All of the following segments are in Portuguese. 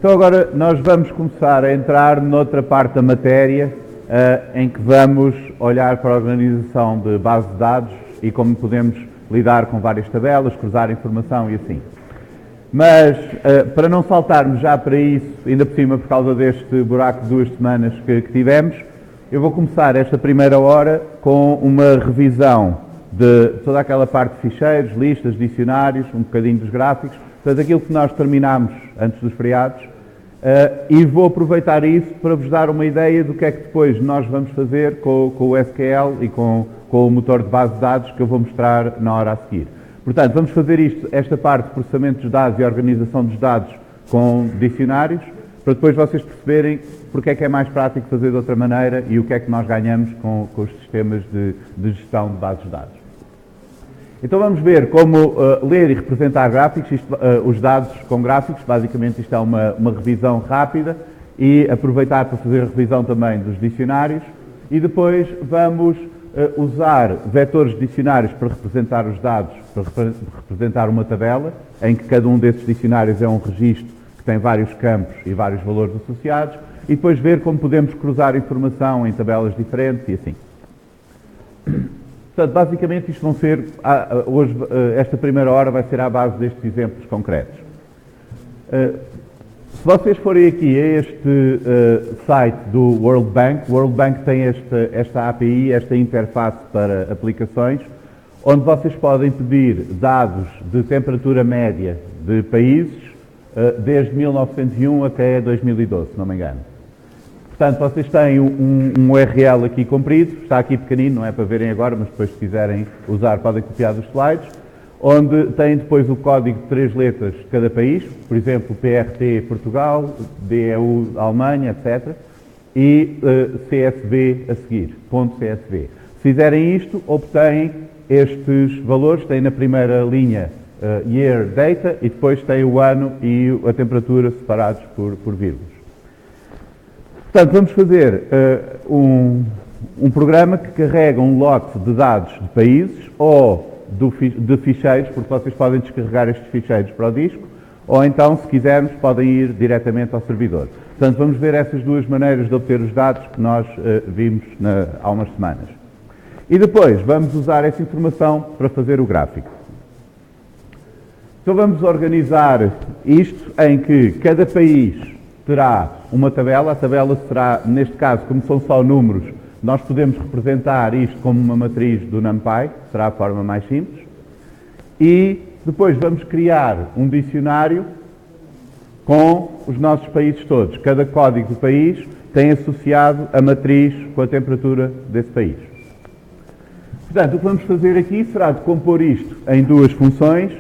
Então agora nós vamos começar a entrar noutra parte da matéria em que vamos olhar para a organização de bases de dados e como podemos lidar com várias tabelas, cruzar informação e assim. Mas para não saltarmos já para isso, ainda por cima por causa deste buraco de 2 semanas que tivemos, eu vou começar esta primeira hora com uma revisão de toda aquela parte de ficheiros, listas, dicionários, um bocadinho dos gráficos, portanto aquilo que nós terminámos antes dos feriados, e vou aproveitar isso para vos dar uma ideia do que é que depois nós vamos fazer com o SQL e com o motor de base de dados que eu vou mostrar na hora a seguir. Portanto, vamos fazer esta parte de processamento dos dados e organização dos dados com dicionários, para depois vocês perceberem porque é que é mais prático fazer de outra maneira e o que é que nós ganhamos com os sistemas de gestão de bases de dados. Então vamos ver como ler e representar gráficos, os dados com gráficos, basicamente isto é uma revisão rápida e aproveitar para fazer a revisão também dos dicionários e depois vamos usar vetores de dicionários para representar os dados, para representar uma tabela, em que cada um desses dicionários é um registro que tem vários campos e vários valores associados, e depois ver como podemos cruzar informação em tabelas diferentes e assim. Portanto, basicamente isto vão ser, hoje, esta primeira hora vai ser à base destes exemplos concretos. Se vocês forem aqui a este site do World Bank, o World Bank tem esta API, esta interface para aplicações, onde vocês podem pedir dados de temperatura média de países desde 1901 até 2012, se não me engano. Portanto, vocês têm um URL aqui comprido, está aqui pequenino, não é para verem agora, mas depois se quiserem usar podem copiar dos slides, onde têm depois o código de 3 letras de cada país, por exemplo, PRT Portugal, DEU Alemanha, etc. E CSV a seguir, .csv. Se fizerem isto, obtêm estes valores, têm na primeira linha Year Data e depois têm o ano e a temperatura separados por vírgulas. Portanto, vamos fazer um programa que carrega um lote de dados de países ou de ficheiros, porque vocês podem descarregar estes ficheiros para o disco, ou então, se quisermos, podem ir diretamente ao servidor. Portanto, vamos ver essas duas maneiras de obter os dados que nós vimos há umas semanas. E depois, vamos usar essa informação para fazer o gráfico. Então, vamos organizar isto em que cada país terá uma tabela, a tabela será, neste caso, como são só números, nós podemos representar isto como uma matriz do NumPy, será a forma mais simples, e depois vamos criar um dicionário com os nossos países todos. Cada código do país tem associado a matriz com a temperatura desse país. Portanto, o que vamos fazer aqui será decompor isto em duas funções,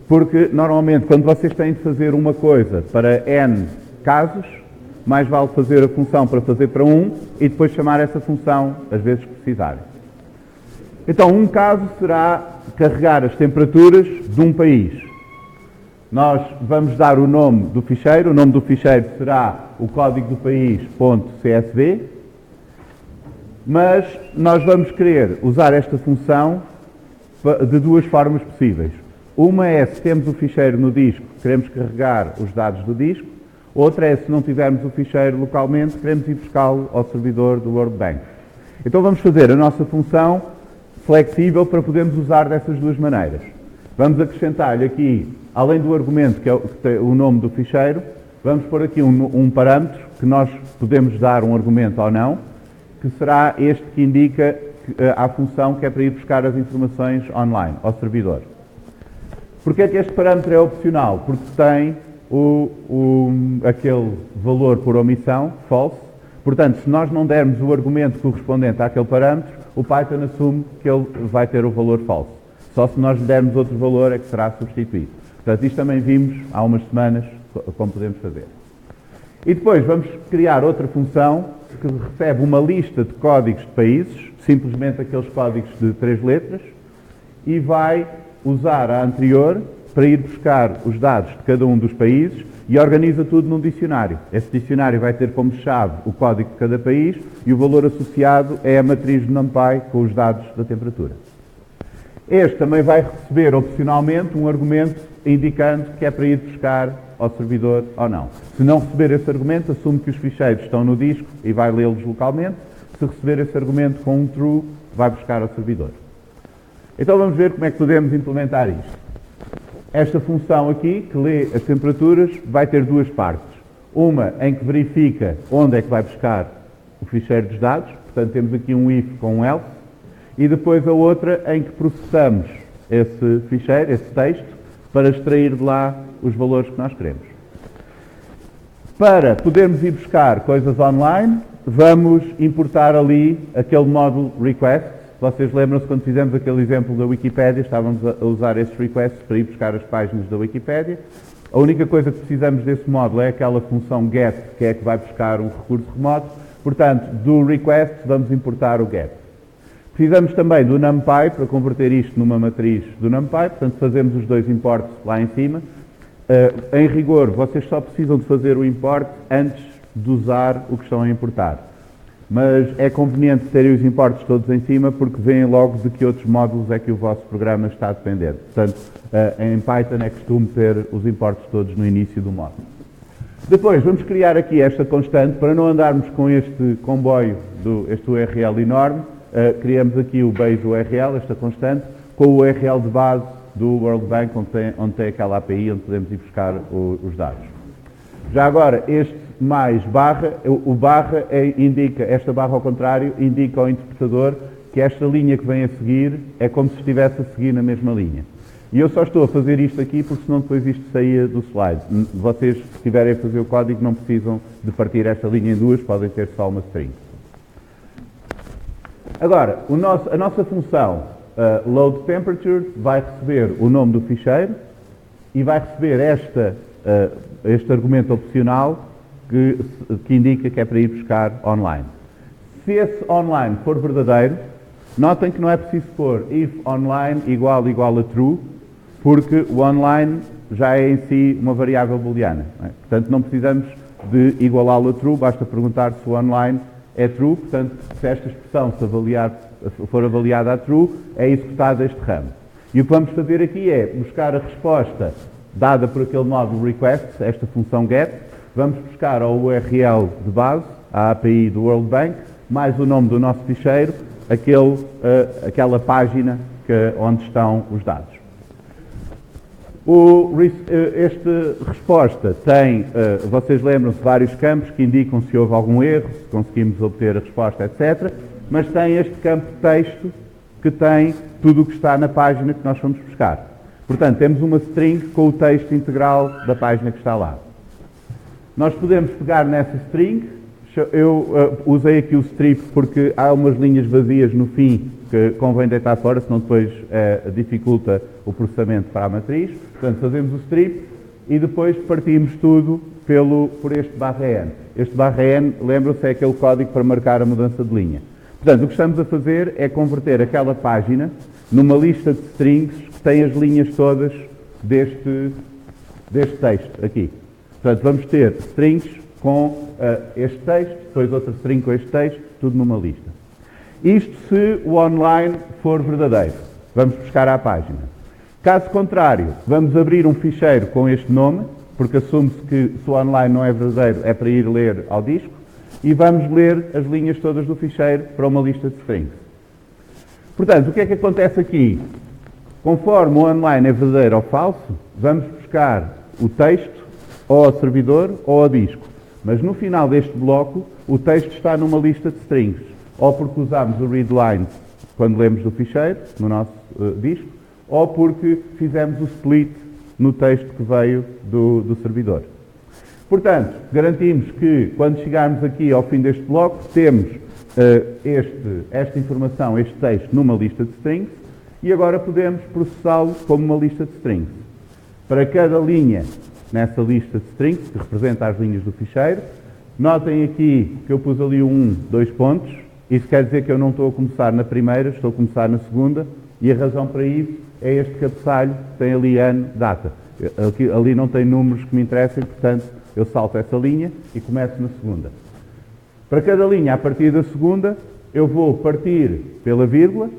porque normalmente quando vocês têm de fazer uma coisa para n casos, mais vale fazer a função para fazer para um e depois chamar essa função às vezes que precisarem. Então, um caso será carregar as temperaturas de um país. Nós vamos dar o nome do ficheiro, o nome do ficheiro será o código do país .csv, mas nós vamos querer usar esta função de duas formas possíveis. Uma é se temos o ficheiro no disco, queremos carregar os dados do disco. Outra é, se não tivermos o ficheiro localmente, queremos ir buscá-lo ao servidor do World Bank. Então vamos fazer a nossa função flexível para podermos usar dessas duas maneiras. Vamos acrescentar-lhe aqui, além do argumento, que é o nome do ficheiro, vamos pôr aqui um parâmetro, que nós podemos dar um argumento ou não, que será este que indica a função que é para ir buscar as informações online, ao servidor. Porquê é que este parâmetro é opcional? Porque tem aquele valor por omissão, false. Portanto, se nós não dermos o argumento correspondente àquele parâmetro, o Python assume que ele vai ter o valor falso. Só se nós lhe dermos outro valor é que será substituído. Portanto, isto também vimos há umas semanas como podemos fazer. E depois vamos criar outra função que recebe uma lista de códigos de países, simplesmente aqueles códigos de 3 letras, e vai usar a anterior para ir buscar os dados de cada um dos países e organiza tudo num dicionário. Esse dicionário vai ter como chave o código de cada país e o valor associado é a matriz de NumPy com os dados da temperatura. Este também vai receber opcionalmente um argumento indicando que é para ir buscar ao servidor ou não. Se não receber esse argumento, assume que os ficheiros estão no disco e vai lê-los localmente. Se receber esse argumento com um true, vai buscar ao servidor. Então vamos ver como é que podemos implementar isto. Esta função aqui, que lê as temperaturas, vai ter duas partes. Uma em que verifica onde é que vai buscar o ficheiro dos dados, portanto temos aqui um if com um else, e depois a outra em que processamos esse ficheiro, esse texto, para extrair de lá os valores que nós queremos. Para podermos ir buscar coisas online, vamos importar ali aquele módulo request. Vocês lembram-se quando fizemos aquele exemplo da Wikipédia, estávamos a usar esses requests para ir buscar as páginas da Wikipédia. A única coisa que precisamos desse módulo é aquela função get, que é que vai buscar um recurso remoto. Portanto, do request vamos importar o get. Precisamos também do NumPy para converter isto numa matriz do NumPy, portanto fazemos os dois imports lá em cima. Em rigor, vocês só precisam de fazer o import antes de usar o que estão a importar. Mas é conveniente terem os importes todos em cima porque veem logo de que outros módulos é que o vosso programa está dependente. Portanto, em Python é costume ter os importes todos no início do módulo. Depois, vamos criar aqui esta constante para não andarmos com este comboio, este URL enorme. Criamos aqui o base URL, esta constante, com o URL de base do World Bank, onde tem aquela API onde podemos ir buscar os dados. Já agora, este mais barra, o barra indica, esta barra ao contrário, indica ao interpretador que esta linha que vem a seguir é como se estivesse a seguir na mesma linha. E eu só estou a fazer isto aqui porque senão depois isto saía do slide. Vocês, se estiverem a fazer o código, não precisam de partir esta linha em duas, podem ter só uma string. Agora, a nossa função load temperature vai receber o nome do ficheiro e vai receber este argumento opcional que indica que é para ir buscar online. Se esse online for verdadeiro, notem que não é preciso pôr if online igual a true, porque o online já é em si uma variável booleana. Não é? Portanto, não precisamos de igualá-lo a true, basta perguntar se o online é true. Portanto, se esta expressão for avaliada a true, é executada este ramo. E o que vamos fazer aqui é buscar a resposta dada por aquele módulo request, esta função get, vamos buscar ao URL de base, a API do World Bank, mais o nome do nosso ficheiro, aquela página onde estão os dados. Esta resposta tem, vocês lembram-se, vários campos que indicam se houve algum erro, se conseguimos obter a resposta, etc. Mas tem este campo de texto que tem tudo o que está na página que nós fomos buscar. Portanto, temos uma string com o texto integral da página que está lá. Nós podemos pegar nessa string, eu usei aqui o strip porque há umas linhas vazias no fim que convém deitar fora, senão depois dificulta o processamento para a matriz. Portanto, fazemos o strip e depois partimos tudo por este /n. Este /n, lembram-se, é aquele código para marcar a mudança de linha. Portanto, o que estamos a fazer é converter aquela página numa lista de strings que tem as linhas todas deste texto aqui. Portanto, vamos ter strings com este texto, depois outra string com este texto, tudo numa lista. Isto se o online for verdadeiro. Vamos buscar à página. Caso contrário, vamos abrir um ficheiro com este nome, porque assume-se que se o online não é verdadeiro, é para ir ler ao disco, e vamos ler as linhas todas do ficheiro para uma lista de strings. Portanto, o que é que acontece aqui? Conforme o online é verdadeiro ou falso, vamos buscar o texto ou ao servidor ou ao disco. Mas no final deste bloco, o texto está numa lista de strings, ou porque usamos o readline quando lemos do ficheiro, no nosso disco, ou porque fizemos o split no texto que veio do servidor. Portanto, garantimos que quando chegarmos aqui ao fim deste bloco, temos esta informação, este texto, numa lista de strings, e agora podemos processá-lo como uma lista de strings. Para cada linha nessa lista de strings, que representa as linhas do ficheiro, notem aqui que eu pus ali 2 pontos. Isso quer dizer que eu não estou a começar na primeira, estou a começar na segunda, e a razão para isso é este cabeçalho que tem ali ano, data. Ali não tem números que me interessem, portanto, eu salto essa linha e começo na segunda. Para cada linha, a partir da segunda, eu vou partir pela vírgula,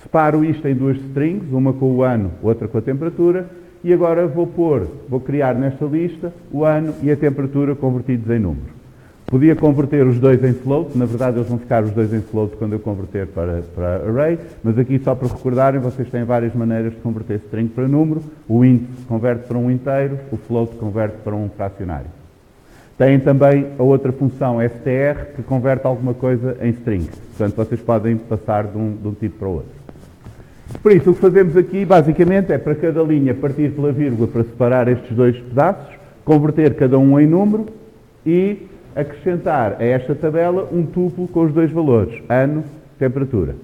separo isto em 2 strings, uma com o ano, outra com a temperatura, e agora vou criar nesta lista o ano e a temperatura convertidos em número. Podia converter os dois em float, na verdade eles vão ficar os dois em float quando eu converter para array, mas aqui só para recordarem, vocês têm várias maneiras de converter string para número, o int converte para um inteiro, o float converte para um fracionário. Têm também a outra função str que converte alguma coisa em string, portanto vocês podem passar de um tipo para o outro. Por isso o que fazemos aqui basicamente é para cada linha partir pela vírgula para separar estes dois pedaços, converter cada um em número e acrescentar a esta tabela um tuplo com os dois valores, ano, temperatura.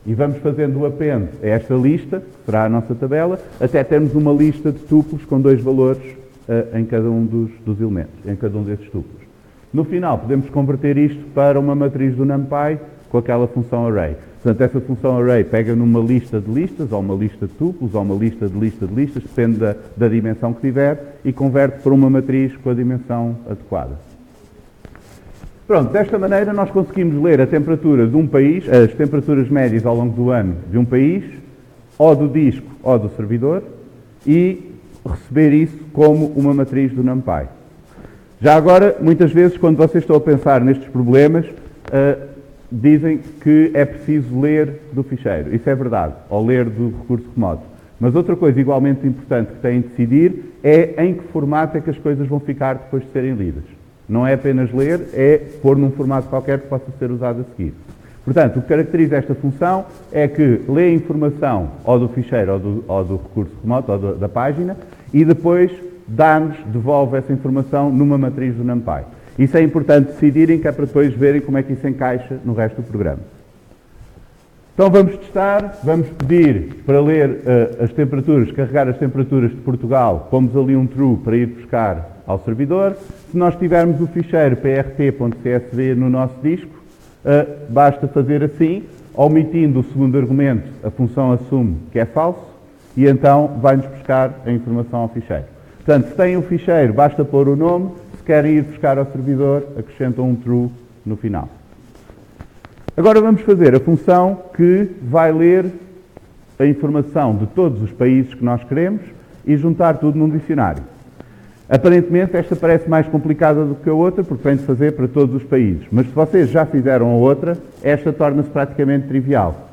E vamos fazendo o append a esta lista, que será a nossa tabela, até termos uma lista de tuplos com dois valores em cada um dos elementos, em cada um desses tuplos. No final podemos converter isto para uma matriz do NumPy com aquela função array. Portanto, essa função array pega numa lista de listas, ou uma lista de tuplos, ou uma lista de listas, depende da dimensão que tiver, e converte para uma matriz com a dimensão adequada. Pronto, desta maneira nós conseguimos ler a temperatura de um país, as temperaturas médias ao longo do ano de um país, ou do disco ou do servidor, e receber isso como uma matriz do NumPy. Já agora, muitas vezes, quando vocês estão a pensar nestes problemas, dizem que é preciso ler do ficheiro. Isso é verdade, ou ler do recurso remoto. Mas outra coisa igualmente importante que têm de decidir é em que formato é que as coisas vão ficar depois de serem lidas. Não é apenas ler, é pôr num formato qualquer que possa ser usado a seguir. Portanto, o que caracteriza esta função é que lê a informação ou do ficheiro ou do recurso remoto ou da página e depois devolve essa informação numa matriz do NumPy. Isso é importante decidirem, que é para depois verem como é que isso encaixa no resto do programa. Então vamos testar, vamos pedir para ler as temperaturas, carregar as temperaturas de Portugal, pomos ali um true para ir buscar ao servidor. Se nós tivermos o ficheiro prt.csv no nosso disco, basta fazer assim, omitindo o segundo argumento, a função assume que é falso, e então vai-nos buscar a informação ao ficheiro. Portanto, se têm o ficheiro, basta pôr o nome, se querem ir buscar ao servidor, acrescentam um true no final. Agora vamos fazer a função que vai ler a informação de todos os países que nós queremos e juntar tudo num dicionário. Aparentemente esta parece mais complicada do que a outra, porque tem de fazer para todos os países. Mas se vocês já fizeram a outra, esta torna-se praticamente trivial.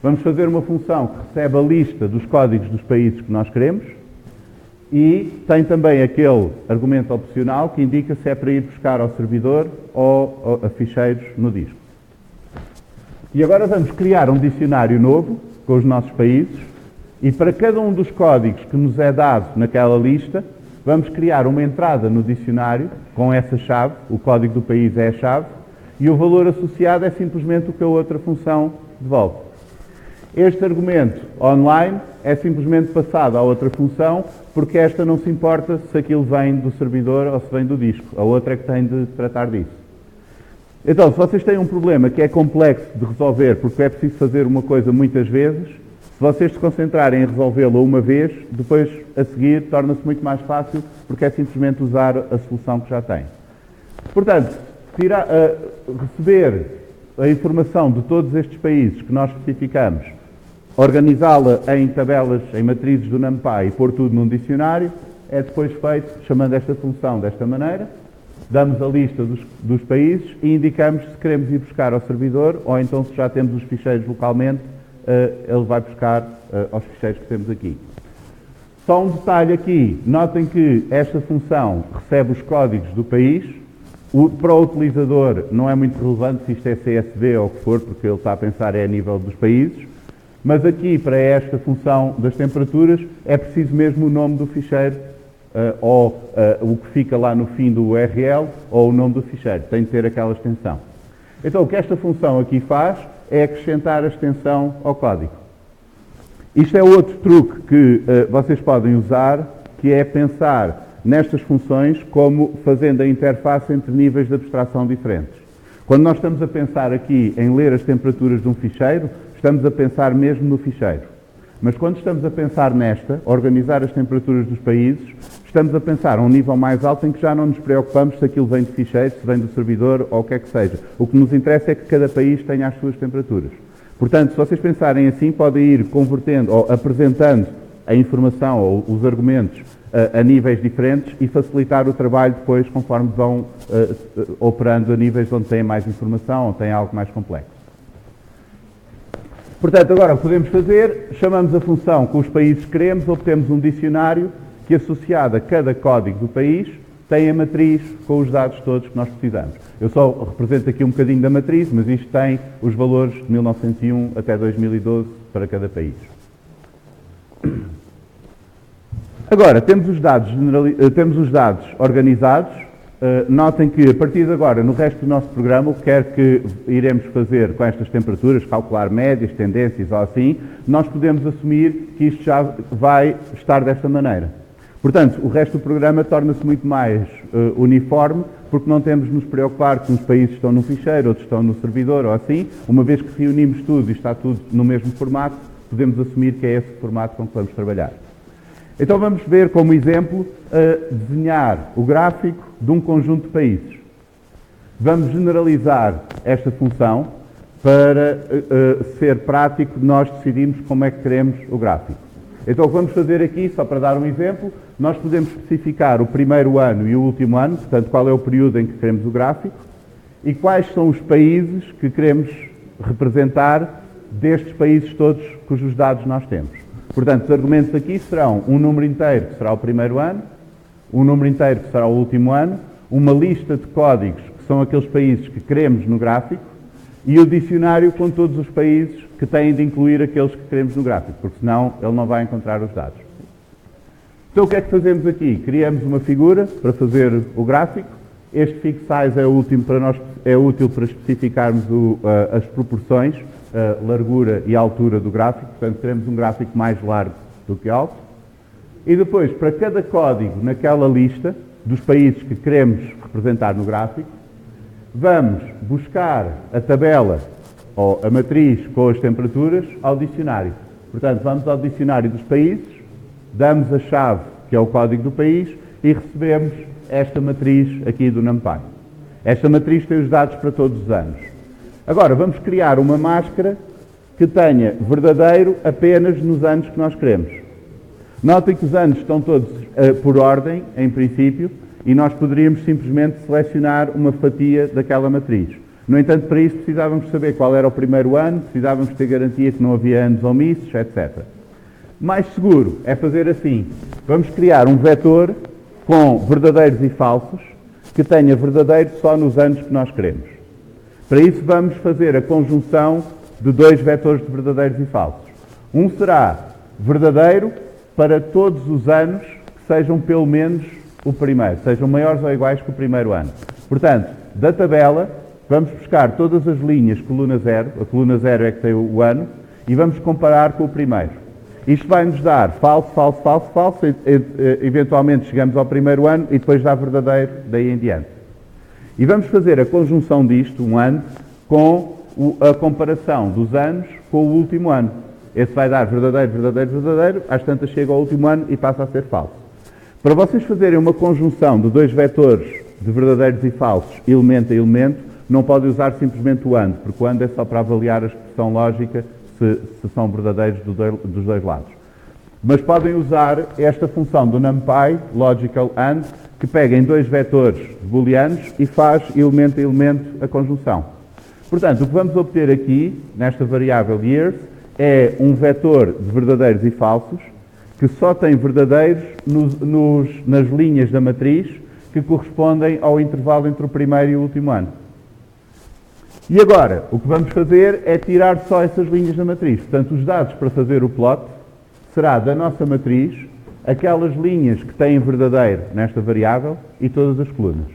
Vamos fazer uma função que recebe a lista dos códigos dos países que nós queremos e tem também aquele argumento opcional que indica se é para ir buscar ao servidor ou a ficheiros no disco. E agora vamos criar um dicionário novo com os nossos países e para cada um dos códigos que nos é dado naquela lista, vamos criar uma entrada no dicionário com essa chave, o código do país é a chave, e o valor associado é simplesmente o que a outra função devolve. Este argumento online é simplesmente passado à outra função, porque esta não se importa se aquilo vem do servidor ou se vem do disco. A outra é que tem de tratar disso. Então, se vocês têm um problema que é complexo de resolver, porque é preciso fazer uma coisa muitas vezes, se vocês se concentrarem em resolvê-la uma vez, depois a seguir torna-se muito mais fácil, porque é simplesmente usar a solução que já têm. Portanto, receber a informação de todos estes países que nós especificamos, organizá-la em tabelas, em matrizes do NumPy e pôr tudo num dicionário, é depois feito chamando esta função desta maneira. Damos a lista dos países e indicamos se queremos ir buscar ao servidor ou então se já temos os ficheiros localmente, ele vai buscar aos ficheiros que temos aqui. Só um detalhe aqui, notem que esta função recebe os códigos do país, para o utilizador não é muito relevante se isto é CSV ou o que for, porque ele está a pensar é a nível dos países, mas aqui para esta função das temperaturas é preciso mesmo o nome do ficheiro ou o que fica lá no fim do URL ou o nome do ficheiro, tem de ter aquela extensão. Então o que esta função aqui faz é acrescentar a extensão ao código. Isto é outro truque que vocês podem usar, que é pensar nestas funções como fazendo a interface entre níveis de abstração diferentes. Quando nós estamos a pensar aqui em ler as temperaturas de um ficheiro, estamos a pensar mesmo no ficheiro. Mas quando estamos a pensar nesta, organizar as temperaturas dos países, estamos a pensar a um nível mais alto em que já não nos preocupamos se aquilo vem de ficheiro, se vem do servidor ou o que é que seja. O que nos interessa é que cada país tenha as suas temperaturas. Portanto, se vocês pensarem assim, podem ir convertendo ou apresentando a informação ou os argumentos a níveis diferentes e facilitar o trabalho depois conforme vão operando a níveis onde têm mais informação ou têm algo mais complexo. Portanto, agora o que podemos fazer, chamamos a função com os países que queremos, obtemos um dicionário que, associado a cada código do país, tem a matriz com os dados todos que nós precisamos. Eu só represento aqui um bocadinho da matriz, mas isto tem os valores de 1901 até 2012 para cada país. Agora, temos os dados organizados. Notem que, a partir de agora, no resto do nosso programa, o que quer que iremos fazer com estas temperaturas, calcular médias, tendências ou assim, nós podemos assumir que isto já vai estar desta maneira. Portanto, o resto do programa torna-se muito mais uniforme, porque não temos de nos preocupar que uns países estão no ficheiro, outros estão no servidor ou assim. Uma vez que reunimos tudo e está tudo no mesmo formato, podemos assumir que é esse formato com que vamos trabalhar. Então vamos ver como exemplo desenhar o gráfico de um conjunto de países. Vamos generalizar esta função para ser prático, nós decidimos como é que queremos o gráfico. Então o que vamos fazer aqui, só para dar um exemplo, nós podemos especificar o primeiro ano e o último ano, portanto qual é o período em que queremos o gráfico, e quais são os países que queremos representar destes países todos cujos dados nós temos. Portanto, os argumentos aqui serão um número inteiro, que será o primeiro ano, um número inteiro, que será o último ano, uma lista de códigos, que são aqueles países que queremos no gráfico, e o dicionário com todos os países que têm de incluir aqueles que queremos no gráfico, porque senão ele não vai encontrar os dados. Então, o que é que fazemos aqui? Criamos uma figura para fazer o gráfico. Este fixed size é útil para especificarmos as proporções, largura e altura do gráfico, portanto queremos um gráfico mais largo do que alto. E depois, para cada código naquela lista dos países que queremos representar no gráfico, vamos buscar a tabela ou a matriz com as temperaturas ao dicionário. Portanto, vamos ao dicionário dos países, damos a chave, que é o código do país, e recebemos esta matriz aqui do NumPy. Esta matriz tem os dados para todos os anos. Agora, vamos criar uma máscara que tenha verdadeiro apenas nos anos que nós queremos. Notem que os anos estão todos por ordem, em princípio, e nós poderíamos simplesmente selecionar uma fatia daquela matriz. No entanto, para isso precisávamos saber qual era o primeiro ano, precisávamos ter garantia que não havia anos omissos, etc. Mais seguro é fazer assim. Vamos criar um vetor com verdadeiros e falsos, que tenha verdadeiro só nos anos que nós queremos. Para isso vamos fazer a conjunção de dois vetores de verdadeiros e falsos. Um será verdadeiro para todos os anos que sejam pelo menos o primeiro, sejam maiores ou iguais que o primeiro ano. Portanto, da tabela, vamos buscar todas as linhas coluna 0, a coluna 0 é que tem o ano, e vamos comparar com o primeiro. Isto vai nos dar falso, falso, falso, falso, eventualmente chegamos ao primeiro ano e depois dá verdadeiro daí em diante. E vamos fazer a conjunção disto, um ano, com a comparação dos anos com o último ano. Esse vai dar verdadeiro, verdadeiro, verdadeiro, às tantas chega ao último ano e passa a ser falso. Para vocês fazerem uma conjunção de dois vetores de verdadeiros e falsos, elemento a elemento, não podem usar simplesmente o AND, porque o AND é só para avaliar a expressão lógica se são verdadeiros dos dois lados. Mas podem usar esta função do NumPy, Logical AND, que pega em dois vetores booleanos e faz elemento a elemento a conjunção. Portanto, o que vamos obter aqui, nesta variável years, é um vetor de verdadeiros e falsos, que só tem verdadeiros nas linhas da matriz que correspondem ao intervalo entre o primeiro e o último ano. E agora, o que vamos fazer é tirar só essas linhas da matriz. Portanto, os dados para fazer o plot será da nossa matriz aquelas linhas que têm verdadeiro nesta variável e todas as colunas.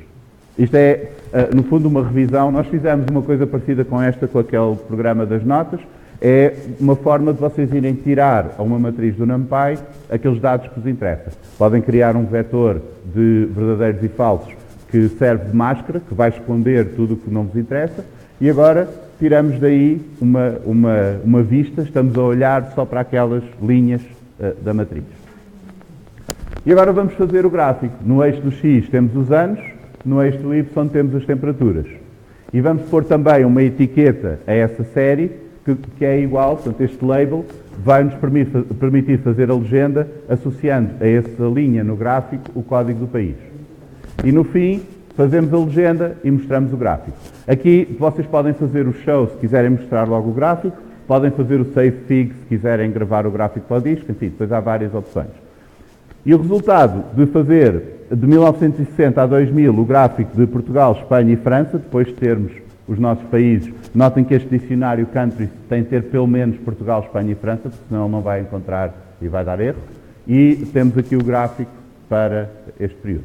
Isto é, no fundo, uma revisão. Nós fizemos uma coisa parecida com esta, com aquele programa das notas. É uma forma de vocês irem tirar a uma matriz do NumPy aqueles dados que vos interessam. Podem criar um vetor de verdadeiros e falsos que serve de máscara, que vai esconder tudo o que não vos interessa. E agora tiramos daí uma vista, estamos a olhar só para aquelas linhas da matriz. E agora vamos fazer o gráfico. No eixo do X temos os anos, no eixo do Y temos as temperaturas. E vamos pôr também uma etiqueta a essa série, que é igual, portanto este label vai-nos permitir fazer a legenda associando a essa linha no gráfico o código do país. E no fim, fazemos a legenda e mostramos o gráfico. Aqui vocês podem fazer o show se quiserem mostrar logo o gráfico, podem fazer o save fig se quiserem gravar o gráfico para o disco, enfim, depois há várias opções. E o resultado de fazer de 1960 a 2000 o gráfico de Portugal, Espanha e França, depois de termos os nossos países, notem que este dicionário country tem de ter pelo menos Portugal, Espanha e França, porque senão não vai encontrar e vai dar erro. E temos aqui o gráfico para este período.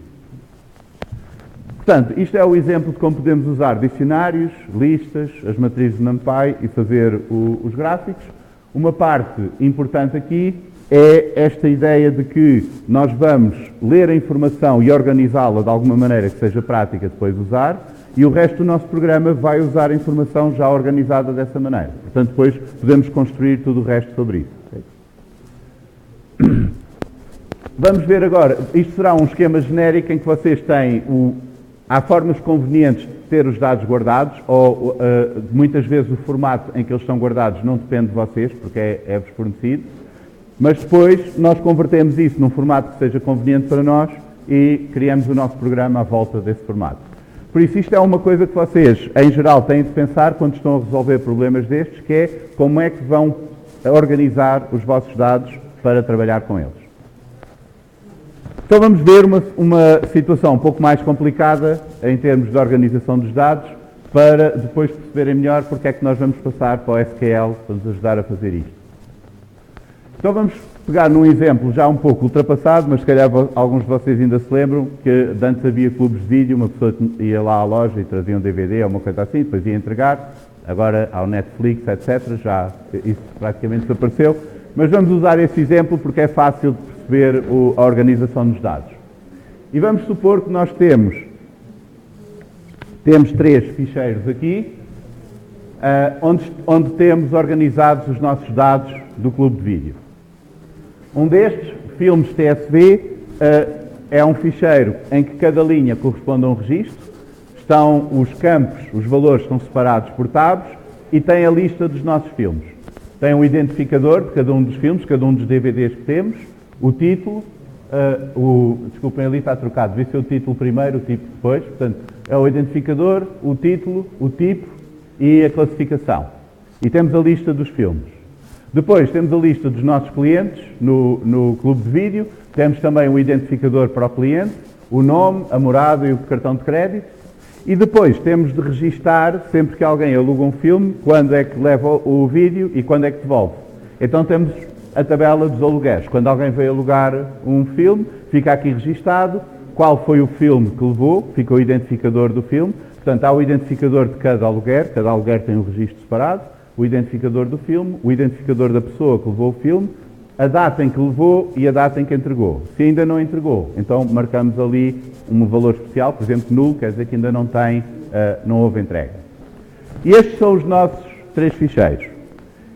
Portanto, isto é o exemplo de como podemos usar dicionários, listas, as matrizes de NumPy e fazer os gráficos. Uma parte importante aqui é esta ideia de que nós vamos ler a informação e organizá-la de alguma maneira que seja prática depois de usar, e o resto do nosso programa vai usar a informação já organizada dessa maneira. Portanto, depois podemos construir tudo o resto sobre isso. Vamos ver agora, isto será um esquema genérico em que vocês têm há formas convenientes de ter os dados guardados, ou muitas vezes o formato em que eles estão guardados não depende de vocês, porque é-vos fornecido, mas depois nós convertemos isso num formato que seja conveniente para nós e criamos o nosso programa à volta desse formato. Por isso, isto é uma coisa que vocês, em geral, têm de pensar quando estão a resolver problemas destes, que é como é que vão organizar os vossos dados para trabalhar com eles. Então vamos ver uma situação um pouco mais complicada em termos de organização dos dados, para depois perceberem melhor porque é que nós vamos passar para o SQL para nos ajudar a fazer isto. Então vamos pegar num exemplo já um pouco ultrapassado, mas se calhar alguns de vocês ainda se lembram que antes havia clubes de vídeo, uma pessoa ia lá à loja e trazia um DVD ou uma coisa assim, depois ia entregar, agora ao Netflix, etc., já isso praticamente desapareceu, mas vamos usar esse exemplo porque é fácil de perceber a organização dos dados. E vamos supor que nós temos 3 ficheiros aqui, onde temos organizados os nossos dados do clube de vídeo. Um destes, filmes TSV, é um ficheiro em que cada linha corresponde a um registro, estão os campos, os valores estão separados por tabs e tem a lista dos nossos filmes. Tem um identificador de cada um dos filmes, cada um dos DVDs que temos, o título, desculpem, ali está trocado, devia ser o título primeiro, o tipo depois, portanto, é o identificador, o título, o tipo e a classificação. E temos a lista dos filmes. Depois temos a lista dos nossos clientes no clube de vídeo, temos também o identificador para o cliente, o nome, a morada e o cartão de crédito. E depois temos de registar, sempre que alguém aluga um filme, quando é que leva o vídeo e quando é que devolve. Então temos a tabela dos aluguéis. Quando alguém veio alugar um filme, fica aqui registado qual foi o filme que levou, fica o identificador do filme. Portanto, há o identificador de cada aluguer tem um registro separado, o identificador do filme, o identificador da pessoa que levou o filme, a data em que levou e a data em que entregou. Se ainda não entregou, então marcamos ali um valor especial, por exemplo, nulo, quer dizer que ainda não houve entrega. E estes são os nossos 3 ficheiros.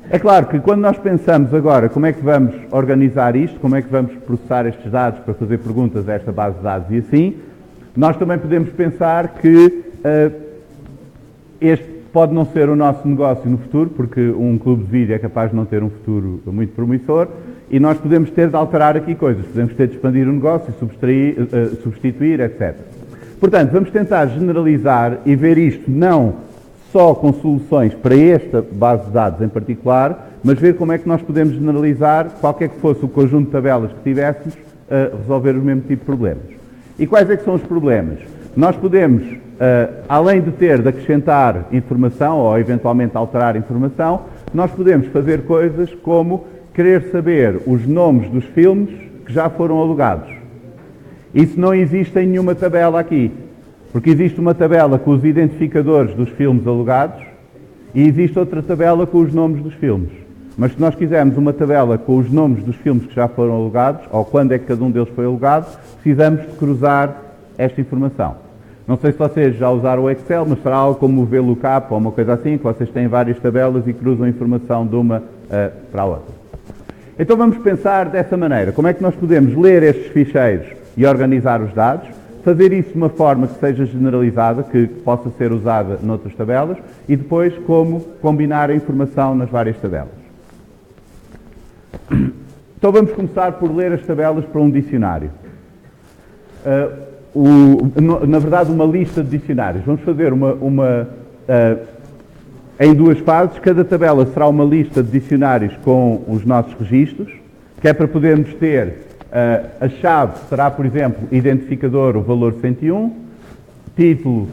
É claro que quando nós pensamos agora como é que vamos organizar isto, como é que vamos processar estes dados para fazer perguntas a esta base de dados e assim, nós também podemos pensar que este pode não ser o nosso negócio no futuro, porque um clube de vídeo é capaz de não ter um futuro muito promissor, e nós podemos ter de alterar aqui coisas, podemos ter de expandir o negócio, substituir, etc. Portanto, vamos tentar generalizar e ver isto não só com soluções para esta base de dados em particular, mas ver como é que nós podemos generalizar qualquer que fosse o conjunto de tabelas que tivéssemos a resolver o mesmo tipo de problemas. E quais é que são os problemas? Nós podemos, além de ter de acrescentar informação ou eventualmente alterar informação, nós podemos fazer coisas como querer saber os nomes dos filmes que já foram alugados. Isso não existe em nenhuma tabela aqui, porque existe uma tabela com os identificadores dos filmes alugados e existe outra tabela com os nomes dos filmes. Mas se nós quisermos uma tabela com os nomes dos filmes que já foram alugados, ou quando é que cada um deles foi alugado, precisamos de cruzar esta informação. Não sei se vocês já usaram o Excel, mas será algo como o VLOOKUP ou uma coisa assim, que vocês têm várias tabelas e cruzam a informação de uma para a outra. Então vamos pensar dessa maneira. Como é que nós podemos ler estes ficheiros e organizar os dados, fazer isso de uma forma que seja generalizada, que possa ser usada noutras tabelas, e depois como combinar a informação nas várias tabelas. Então vamos começar por ler as tabelas para um dicionário. Na verdade, uma lista de dicionários. Vamos fazer em duas fases. Cada tabela será uma lista de dicionários com os nossos registros, que é para podermos ter a chave, será, por exemplo, identificador, o valor 101, título,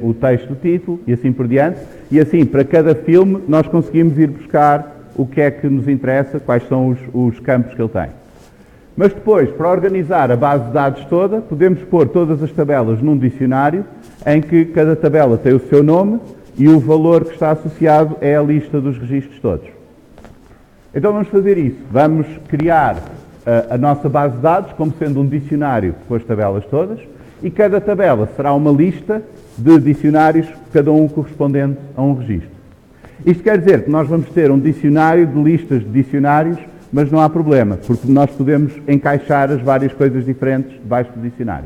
o texto do título, e assim por diante. E assim, para cada filme, nós conseguimos ir buscar o que é que nos interessa, quais são os campos que ele tem. Mas depois, para organizar a base de dados toda, podemos pôr todas as tabelas num dicionário, em que cada tabela tem o seu nome e o valor que está associado é a lista dos registros todos. Então vamos fazer isso. Vamos criar a nossa base de dados como sendo um dicionário com as tabelas todas, e cada tabela será uma lista de dicionários, cada um correspondente a um registro. Isto quer dizer que nós vamos ter um dicionário de listas de dicionários, mas não há problema, porque nós podemos encaixar as várias coisas diferentes debaixo do dicionário.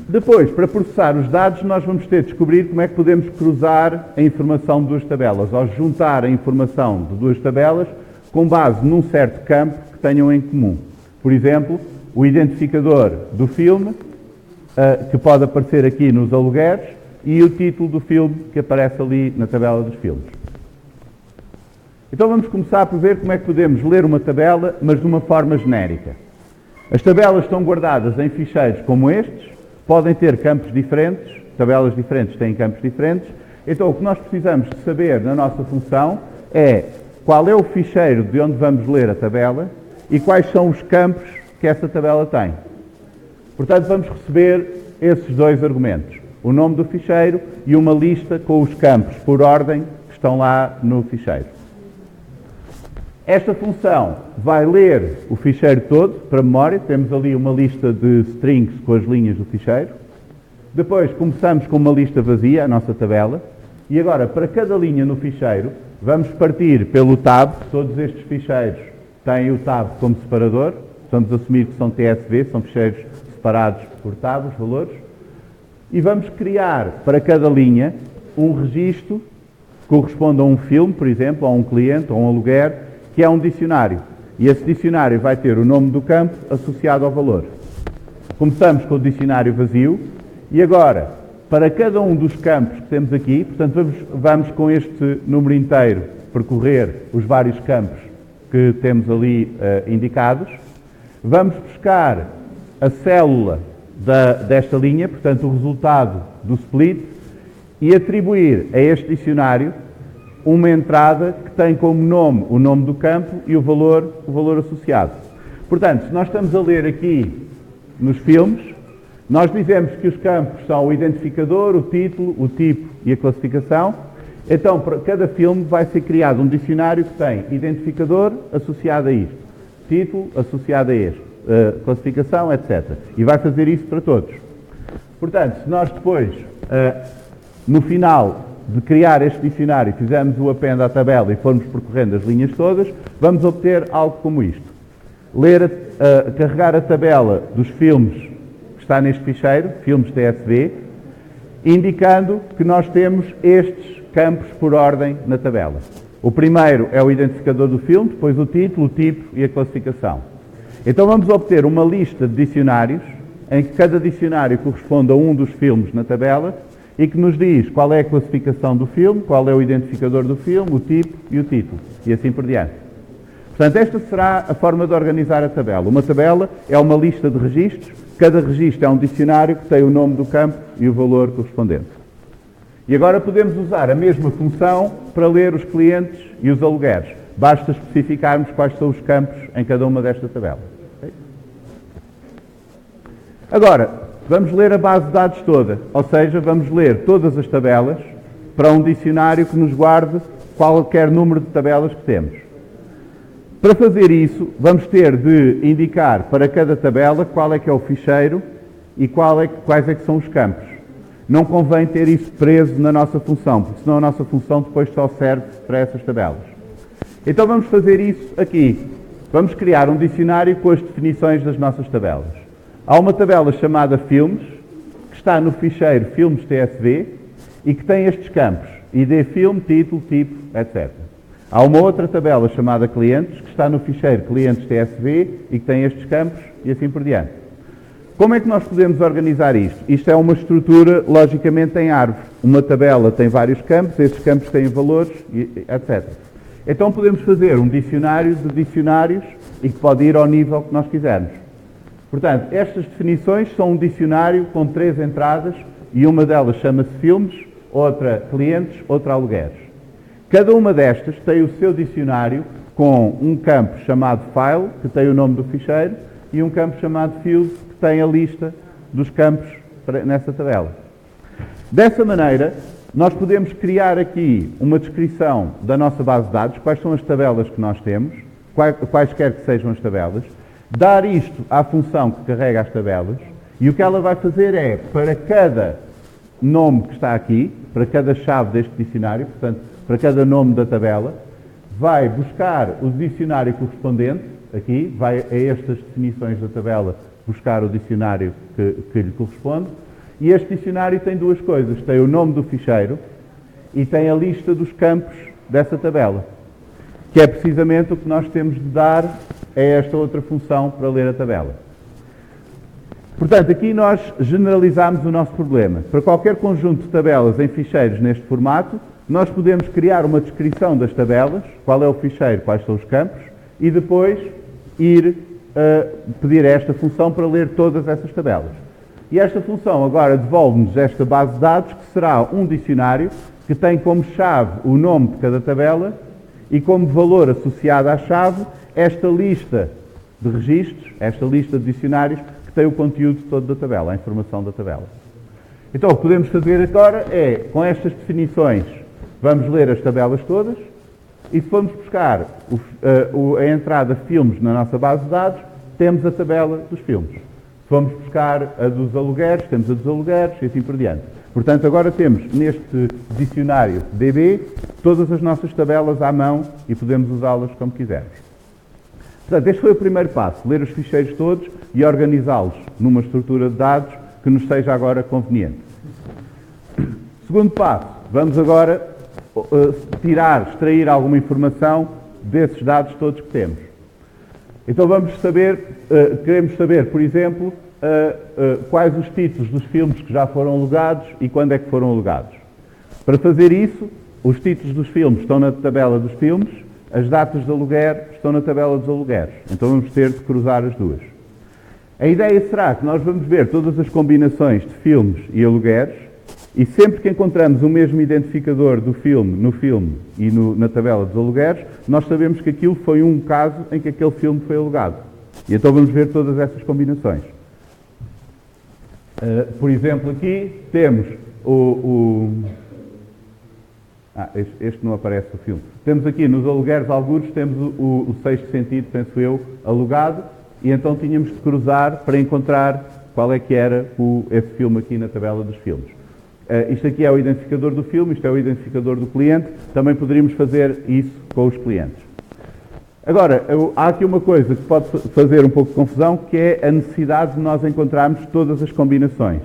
Depois, para processar os dados, nós vamos ter de descobrir como é que podemos cruzar a informação de duas tabelas, ou juntar a informação de duas tabelas com base num certo campo que tenham em comum. Por exemplo, o identificador do filme, que pode aparecer aqui nos alugueres, e o título do filme que aparece ali na tabela dos filmes. Então vamos começar por ver como é que podemos ler uma tabela, mas de uma forma genérica. As tabelas estão guardadas em ficheiros como estes, podem ter campos diferentes, tabelas diferentes têm campos diferentes. Então o que nós precisamos de saber na nossa função é qual é o ficheiro de onde vamos ler a tabela e quais são os campos que essa tabela tem. Portanto, vamos receber esses dois argumentos: o nome do ficheiro e uma lista com os campos por ordem que estão lá no ficheiro. Esta função vai ler o ficheiro todo para a memória. Temos ali uma lista de strings com as linhas do ficheiro. Depois começamos com uma lista vazia, a nossa tabela. E agora, para cada linha no ficheiro, vamos partir pelo tab. Todos estes ficheiros têm o tab como separador. Vamos assumir que são TSV, são ficheiros separados por tab, os valores. E vamos criar para cada linha um registro que corresponde a um filme, por exemplo, a um cliente, a um aluguer, que é um dicionário. E esse dicionário vai ter o nome do campo associado ao valor. Começamos com o dicionário vazio e agora, para cada um dos campos que temos aqui, portanto vamos com este número inteiro percorrer os vários campos que temos ali indicados. Vamos buscar a célula desta linha, portanto o resultado do split, e atribuir a este dicionário uma entrada que tem como nome o nome do campo e o valor associado. Portanto, se nós estamos a ler aqui nos filmes, nós dizemos que os campos são o identificador, o título, o tipo e a classificação. Então, para cada filme vai ser criado um dicionário que tem identificador associado a isto, título associado a este, classificação, etc. E vai fazer isso para todos. Portanto, se nós depois, no final de criar este dicionário, fizermos o append à tabela e formos percorrendo as linhas todas, vamos obter algo como isto. Carregar a tabela dos filmes que está neste ficheiro, filmes TSV, indicando que nós temos estes campos por ordem na tabela. O primeiro é o identificador do filme, depois o título, o tipo e a classificação. Então vamos obter uma lista de dicionários, em que cada dicionário corresponde a um dos filmes na tabela, e que nos diz qual é a classificação do filme, qual é o identificador do filme, o tipo e o título, e assim por diante. Portanto, esta será a forma de organizar a tabela. Uma tabela é uma lista de registros, cada registro é um dicionário que tem o nome do campo e o valor correspondente. E agora podemos usar a mesma função para ler os clientes e os alugueres. Basta especificarmos quais são os campos em cada uma destas tabelas. Agora, vamos ler a base de dados toda, ou seja, vamos ler todas as tabelas para um dicionário que nos guarde qualquer número de tabelas que temos. Para fazer isso, vamos ter de indicar para cada tabela qual é que é o ficheiro e quais é que são os campos. Não convém ter isso preso na nossa função, porque senão a nossa função depois só serve para essas tabelas. Então vamos fazer isso aqui. Vamos criar um dicionário com as definições das nossas tabelas. Há uma tabela chamada Filmes, que está no ficheiro Filmes TSV e que tem estes campos: ID filme, título, tipo, etc. Há uma outra tabela chamada clientes, que está no ficheiro clientes TSV e que tem estes campos e assim por diante. Como é que nós podemos organizar isto? Isto é uma estrutura, logicamente, em árvore. Uma tabela tem vários campos, esses campos têm valores, etc. Então podemos fazer um dicionário de dicionários e que pode ir ao nível que nós quisermos. Portanto, estas definições são um dicionário com 3 entradas e uma delas chama-se filmes, outra clientes, outra alugueres. Cada uma destas tem o seu dicionário com um campo chamado file, que tem o nome do ficheiro, e um campo chamado field, que tem a lista dos campos nessa tabela. Dessa maneira, nós podemos criar aqui uma descrição da nossa base de dados, quais são as tabelas que nós temos, quaisquer que sejam as tabelas, dar isto à função que carrega as tabelas, e o que ela vai fazer é, para cada nome que está aqui, para cada chave deste dicionário, portanto, para cada nome da tabela, vai buscar o dicionário correspondente, aqui, vai a estas definições da tabela buscar o dicionário que lhe corresponde, e este dicionário tem 2 coisas, tem o nome do ficheiro e tem a lista dos campos dessa tabela, que é precisamente o que nós temos de dar a esta outra função para ler a tabela. Portanto, aqui nós generalizamos o nosso problema. Para qualquer conjunto de tabelas em ficheiros neste formato, nós podemos criar uma descrição das tabelas, qual é o ficheiro, quais são os campos, e depois ir pedir a esta função para ler todas essas tabelas. E esta função agora devolve-nos esta base de dados, que será um dicionário, que tem como chave o nome de cada tabela e como valor associado à chave esta lista de registros, esta lista de dicionários, que tem o conteúdo todo da tabela, a informação da tabela. Então, o que podemos fazer agora é, com estas definições, vamos ler as tabelas todas, e se formos buscar a entrada filmes na nossa base de dados, temos a tabela dos filmes. Se formos buscar a dos alugueres, temos a dos alugueres e assim por diante. Portanto, agora temos neste dicionário DB todas as nossas tabelas à mão e podemos usá-las como quisermos. Portanto, este foi o primeiro passo, ler os ficheiros todos e organizá-los numa estrutura de dados que nos seja agora conveniente. Segundo passo, vamos agora extrair alguma informação desses dados todos que temos. Então queremos saber, por exemplo, quais os títulos dos filmes que já foram alugados e quando é que foram alugados. Para fazer isso, os títulos dos filmes estão na tabela dos filmes, as datas de aluguer estão na tabela dos alugueres. Então vamos ter de cruzar as duas. A ideia será que nós vamos ver todas as combinações de filmes e alugueres e sempre que encontramos o mesmo identificador do filme no filme e na tabela dos alugueres, nós sabemos que aquilo foi um caso em que aquele filme foi alugado. E então vamos ver todas essas combinações. Por exemplo, aqui temos este não aparece o filme. Temos aqui nos alugueres alguns, temos o Sexto Sentido, penso eu, alugado, e então tínhamos de cruzar para encontrar qual é que era esse filme aqui na tabela dos filmes. Isto aqui é o identificador do filme, isto é o identificador do cliente, também poderíamos fazer isso com os clientes. Agora, há aqui uma coisa que pode fazer um pouco de confusão, que é a necessidade de nós encontrarmos todas as combinações.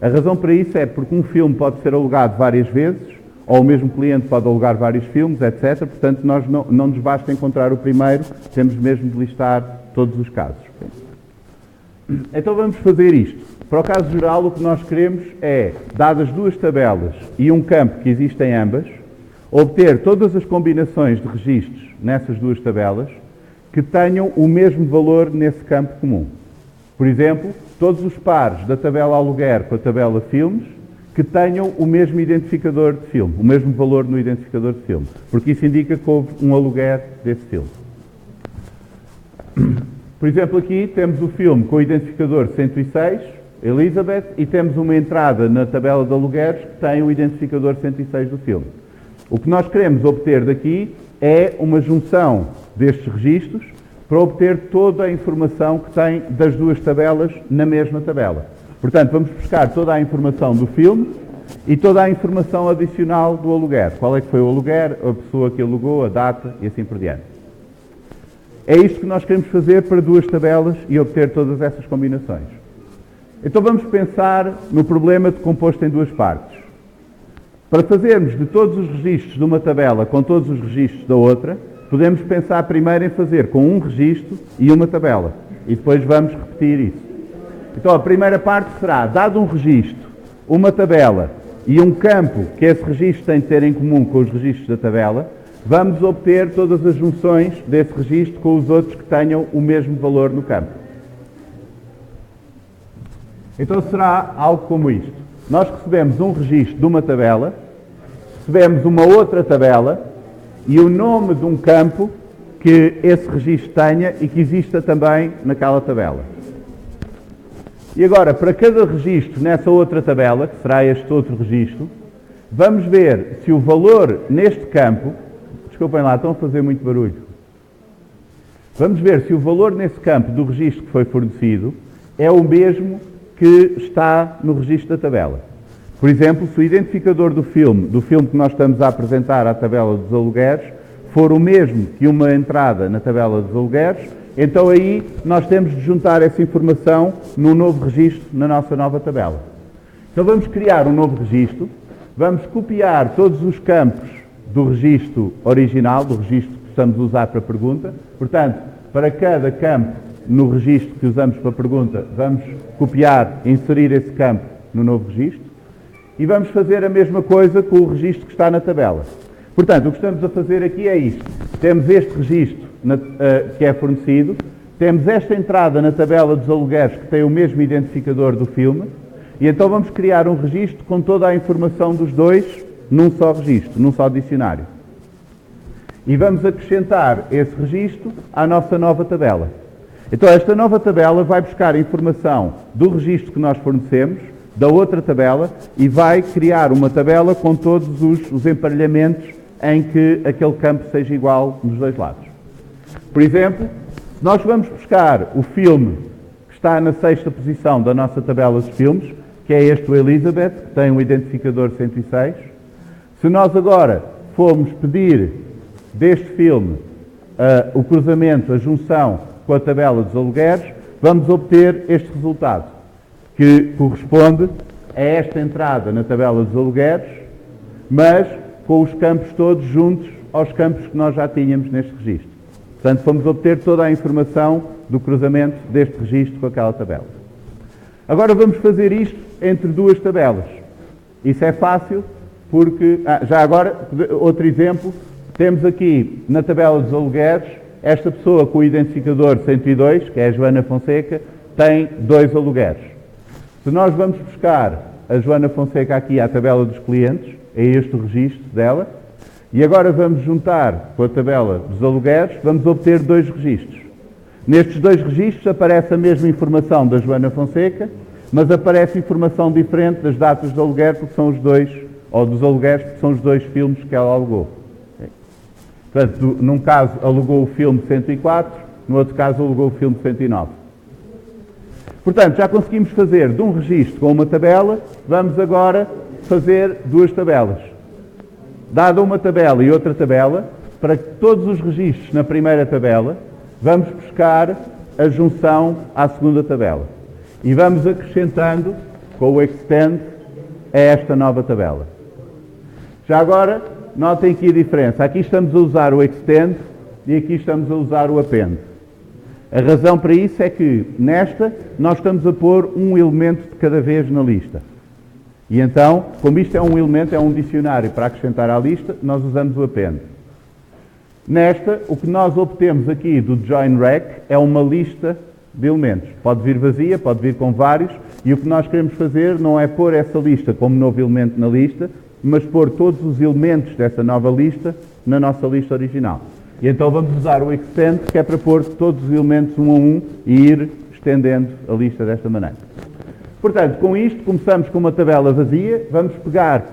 A razão para isso é porque um filme pode ser alugado várias vezes, ou o mesmo cliente pode alugar vários filmes, etc. Portanto, nós não nos basta encontrar o primeiro, temos mesmo de listar todos os casos. Então vamos fazer isto. Para o caso geral, o que nós queremos é, dadas 2 tabelas e um campo que existe em ambas, obter todas as combinações de registros nessas 2 tabelas que tenham o mesmo valor nesse campo comum. Por exemplo, todos os pares da tabela aluguer com a tabela filmes que tenham o mesmo identificador de filme, o mesmo valor no identificador de filme, porque isso indica que houve um aluguer desse filme. Por exemplo, aqui temos o filme com o identificador 106, Elizabeth, e temos uma entrada na tabela de alugueres que tem o identificador 106 do filme. O que nós queremos obter daqui é uma junção destes registros para obter toda a informação que tem das 2 tabelas na mesma tabela. Portanto, vamos buscar toda a informação do filme e toda a informação adicional do aluguer. Qual é que foi o aluguer, a pessoa que alugou, a data e assim por diante. É isto que nós queremos fazer para 2 tabelas e obter todas essas combinações. Então vamos pensar no problema de composto em 2 partes. Para fazermos de todos os registros de uma tabela com todos os registros da outra, podemos pensar primeiro em fazer com um registro e uma tabela. E depois vamos repetir isso. Então a primeira parte será, dado um registro, uma tabela e um campo que esse registro tem de ter em comum com os registros da tabela, vamos obter todas as junções desse registro com os outros que tenham o mesmo valor no campo. Então será algo como isto. Nós recebemos um registro de uma tabela, recebemos uma outra tabela e o nome de um campo que esse registro tenha e que exista também naquela tabela. E agora, para cada registro nessa outra tabela, que será este outro registro, vamos ver se o valor neste campo, desculpem lá, estão a fazer muito barulho. Vamos ver se o valor nesse campo do registro que foi fornecido é o mesmo que está no registro da tabela. Por exemplo, se o identificador do filme que nós estamos a apresentar à tabela dos alugueres, for o mesmo que uma entrada na tabela dos alugueres, então aí nós temos de juntar essa informação num novo registro na nossa nova tabela. Então vamos criar um novo registro, vamos copiar todos os campos do registro original, do registro que estamos a usar para a pergunta. Portanto, para cada campo no registro que usamos para a pergunta, vamos copiar e inserir esse campo no novo registro. E vamos fazer a mesma coisa com o registro que está na tabela. Portanto, o que estamos a fazer aqui é isto. Temos este registro que é fornecido, temos esta entrada na tabela dos alugueres que tem o mesmo identificador do filme, e então vamos criar um registro com toda a informação dos dois num só registro, num só dicionário. E vamos acrescentar esse registro à nossa nova tabela. Então esta nova tabela vai buscar informação do registro que nós fornecemos, da outra tabela, e vai criar uma tabela com todos os emparelhamentos em que aquele campo seja igual nos dois lados. Por exemplo, se nós vamos buscar o filme que está na 6ª posição da nossa tabela de filmes, que é este, o Elizabeth, que tem um identificador 106, se nós agora formos pedir deste filme o cruzamento, a junção com a tabela dos alugueres, vamos obter este resultado, que corresponde a esta entrada na tabela dos alugueres, mas com os campos todos juntos aos campos que nós já tínhamos neste registro. Portanto, vamos obter toda a informação do cruzamento deste registro com aquela tabela. Agora vamos fazer isto entre duas tabelas. Isso é fácil porque, já agora, outro exemplo, temos aqui na tabela dos alugueres, esta pessoa com o identificador 102, que é a Joana Fonseca, tem 2 alugueres. Se nós vamos buscar a Joana Fonseca aqui à tabela dos clientes, é este o registro dela, e agora vamos juntar com a tabela dos alugueres, vamos obter 2 registros. Nestes 2 registros aparece a mesma informação da Joana Fonseca, mas aparece informação diferente das datas de aluguer, porque são os 2, ou dos alugueres, porque são os 2 filmes que ela alugou. Portanto, num caso alugou o filme 104, no outro caso alugou o filme 109. Portanto, já conseguimos fazer de um registro com uma tabela, vamos agora fazer 2 tabelas. Dada uma tabela e outra tabela, para todos os registros na primeira tabela, vamos buscar a junção à segunda tabela. E vamos acrescentando com o extend a esta nova tabela. Já agora, notem aqui a diferença. Aqui estamos a usar o extend e aqui estamos a usar o append. A razão para isso é que, nesta, nós estamos a pôr um elemento de cada vez na lista. E então, como isto é um elemento, é um dicionário para acrescentar à lista, nós usamos o append. Nesta, o que nós obtemos aqui do join rec é uma lista de elementos. Pode vir vazia, pode vir com vários, e o que nós queremos fazer não é pôr essa lista como novo elemento na lista, mas pôr todos os elementos dessa nova lista na nossa lista original. E então vamos usar o extend, que é para pôr todos os elementos um a um e ir estendendo a lista desta maneira. Portanto, com isto, começamos com uma tabela vazia, vamos pegar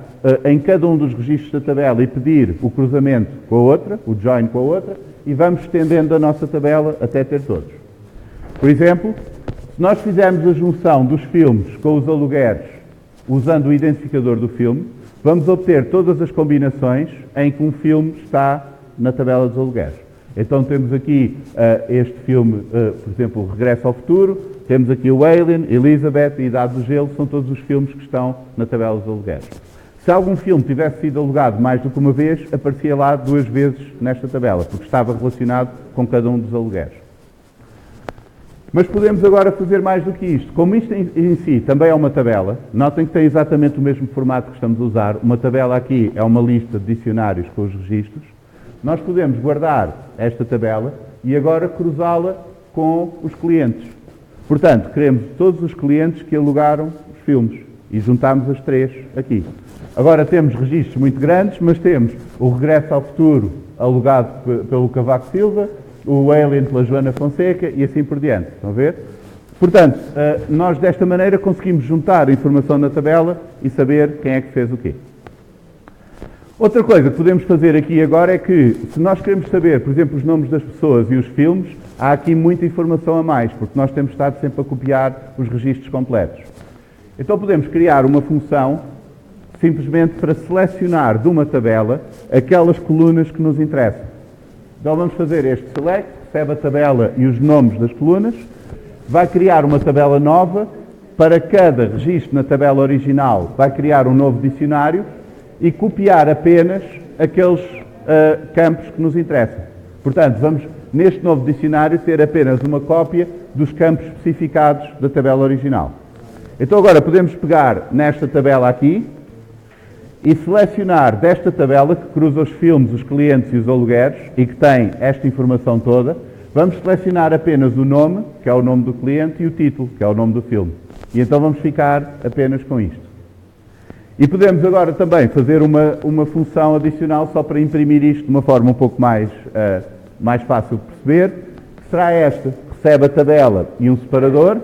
em cada um dos registros da tabela e pedir o cruzamento com a outra, o join com a outra, e vamos estendendo a nossa tabela até ter todos. Por exemplo, se nós fizermos a junção dos filmes com os alugueres usando o identificador do filme, vamos obter todas as combinações em que um filme está na tabela dos alugueres. Então temos aqui este filme, por exemplo, o Regresso ao Futuro, temos aqui o Alien, Elizabeth e Idade do Gelo, são todos os filmes que estão na tabela dos alugueres. Se algum filme tivesse sido alugado mais do que uma vez, aparecia lá 2 vezes nesta tabela, porque estava relacionado com cada um dos alugueres. Mas podemos agora fazer mais do que isto. Como isto em si também é uma tabela, notem que tem exatamente o mesmo formato que estamos a usar. Uma tabela aqui é uma lista de dicionários com os registros. Nós podemos guardar esta tabela e agora cruzá-la com os clientes. Portanto, queremos todos os clientes que alugaram os filmes e juntamos as 3 aqui. Agora temos registros muito grandes, mas temos o Regresso ao Futuro alugado pelo Cavaco Silva, o Alien pela Joana Fonseca e assim por diante. Estão a ver? Portanto, nós desta maneira conseguimos juntar a informação na tabela e saber quem é que fez o quê. Outra coisa que podemos fazer aqui agora é que, se nós queremos saber, por exemplo, os nomes das pessoas e os filmes, há aqui muita informação a mais, porque nós temos estado sempre a copiar os registros completos. Então podemos criar uma função simplesmente para selecionar de uma tabela aquelas colunas que nos interessam. Então vamos fazer este select, recebe a tabela e os nomes das colunas, vai criar uma tabela nova, para cada registro na tabela original vai criar um novo dicionário e copiar apenas aqueles campos que nos interessam. Portanto, vamos neste novo dicionário ter apenas uma cópia dos campos especificados da tabela original. Então agora podemos pegar nesta tabela aqui e selecionar desta tabela, que cruza os filmes, os clientes e os alugueres, e que tem esta informação toda, vamos selecionar apenas o nome, que é o nome do cliente, e o título, que é o nome do filme. E então vamos ficar apenas com isto. E podemos agora também fazer uma função adicional só para imprimir isto de uma forma um pouco mais fácil de perceber, que será esta. Recebe a tabela e um separador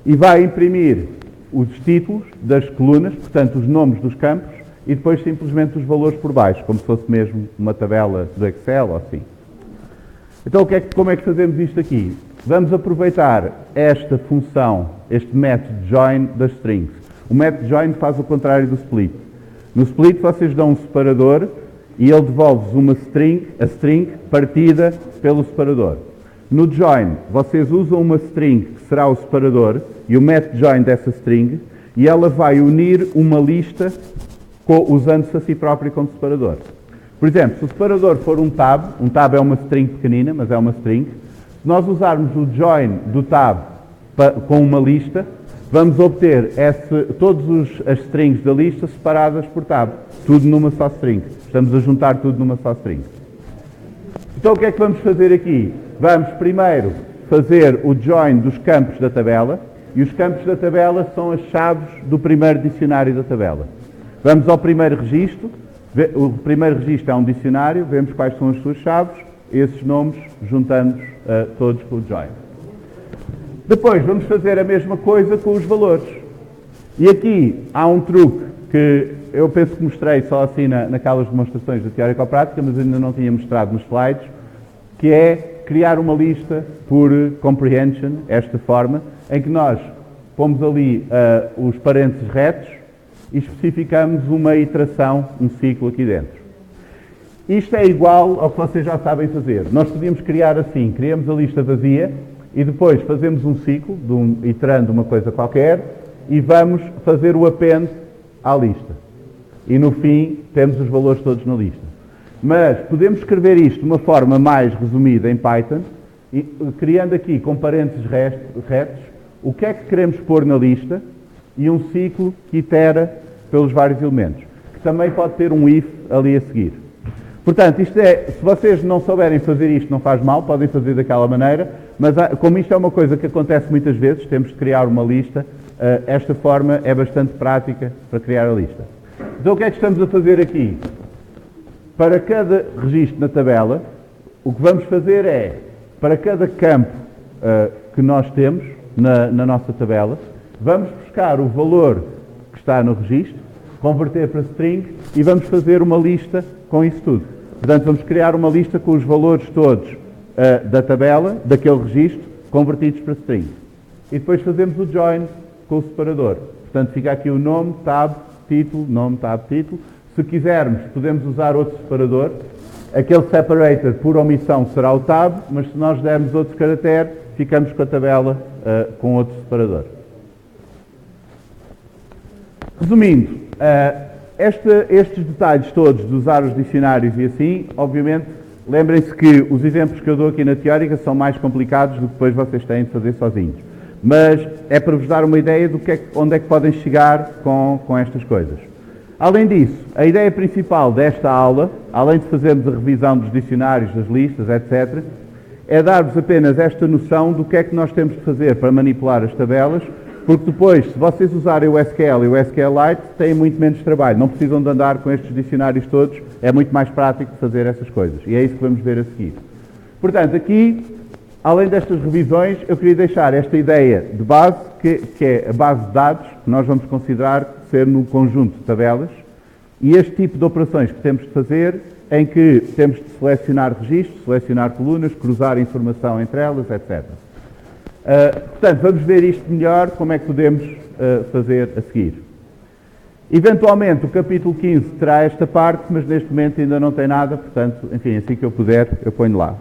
e vai imprimir os títulos das colunas, portanto os nomes dos campos, e depois simplesmente os valores por baixo, como se fosse mesmo uma tabela do Excel ou assim. Então como é que fazemos isto aqui? Vamos aproveitar esta função, este método join das strings. O método join faz o contrário do split. No split vocês dão um separador e ele devolve-vos uma string, a string partida pelo separador. No join vocês usam uma string que será o separador e o método join dessa string e ela vai unir uma lista usando-se a si próprio como separador. Por exemplo, se o separador for um tab é uma string pequenina, mas é uma string, se nós usarmos o join do tab com uma lista, vamos obter todas as strings da lista separadas por tab, tudo numa só string. Estamos a juntar tudo numa só string. Então o que é que vamos fazer aqui? Vamos primeiro fazer o join dos campos da tabela, e os campos da tabela são as chaves do primeiro dicionário da tabela. Vamos ao primeiro registro. O primeiro registro é um dicionário, vemos quais são as suas chaves, esses nomes juntamos todos com o join. Depois vamos fazer a mesma coisa com os valores. E aqui há um truque que eu penso que mostrei só assim naquelas demonstrações da teórico-prática, mas ainda não tinha mostrado nos slides, que é criar uma lista por comprehension, esta forma, em que nós pomos ali os parênteses retos e especificamos uma iteração, um ciclo aqui dentro. Isto é igual ao que vocês já sabem fazer. Nós podíamos criar assim, criamos a lista vazia e depois fazemos um ciclo, iterando uma coisa qualquer, e vamos fazer o append à lista. E no fim temos os valores todos na lista. Mas podemos escrever isto de uma forma mais resumida em Python, criando aqui com parênteses retos, o que é que queremos pôr na lista e um ciclo que itera pelos vários elementos, que também pode ter um if ali a seguir. Portanto, se vocês não souberem fazer isto, não faz mal, podem fazer daquela maneira, mas como isto é uma coisa que acontece muitas vezes, temos de criar uma lista, esta forma é bastante prática para criar a lista. Então o que é que estamos a fazer aqui? Para cada registro na tabela, o que vamos fazer é, para cada campo que nós temos na nossa tabela, vamos buscar o valor que está no registro, converter para string e vamos fazer uma lista com isso tudo. Portanto, vamos criar uma lista com os valores todos da tabela, daquele registro, convertidos para string. E depois fazemos o join com o separador. Portanto, fica aqui o nome, tab, título, nome, tab, título. Se quisermos, podemos usar outro separador. Aquele separator, por omissão, será o tab, mas se nós dermos outro caractere, ficamos com a tabela com outro separador. Resumindo, Estes detalhes todos de usar os dicionários e assim, obviamente, lembrem-se que os exemplos que eu dou aqui na teórica são mais complicados do que depois vocês têm de fazer sozinhos. Mas é para vos dar uma ideia de onde é que podem chegar com estas coisas. Além disso, a ideia principal desta aula, além de fazermos a revisão dos dicionários, das listas, etc., é dar-vos apenas esta noção do que é que nós temos de fazer para manipular as tabelas, porque depois, se vocês usarem o SQL e o SQLite, têm muito menos trabalho. Não precisam de andar com estes dicionários todos, é muito mais prático fazer essas coisas. E é isso que vamos ver a seguir. Portanto, aqui, além destas revisões, eu queria deixar esta ideia de base, que é a base de dados, que nós vamos considerar ser no conjunto de tabelas, e este tipo de operações que temos de fazer, em que temos de selecionar registros, selecionar colunas, cruzar informação entre elas, etc. Portanto, vamos ver isto melhor, como é que podemos fazer a seguir. Eventualmente, o capítulo 15 terá esta parte, mas neste momento ainda não tem nada, portanto, enfim, assim que eu puder, eu ponho lá.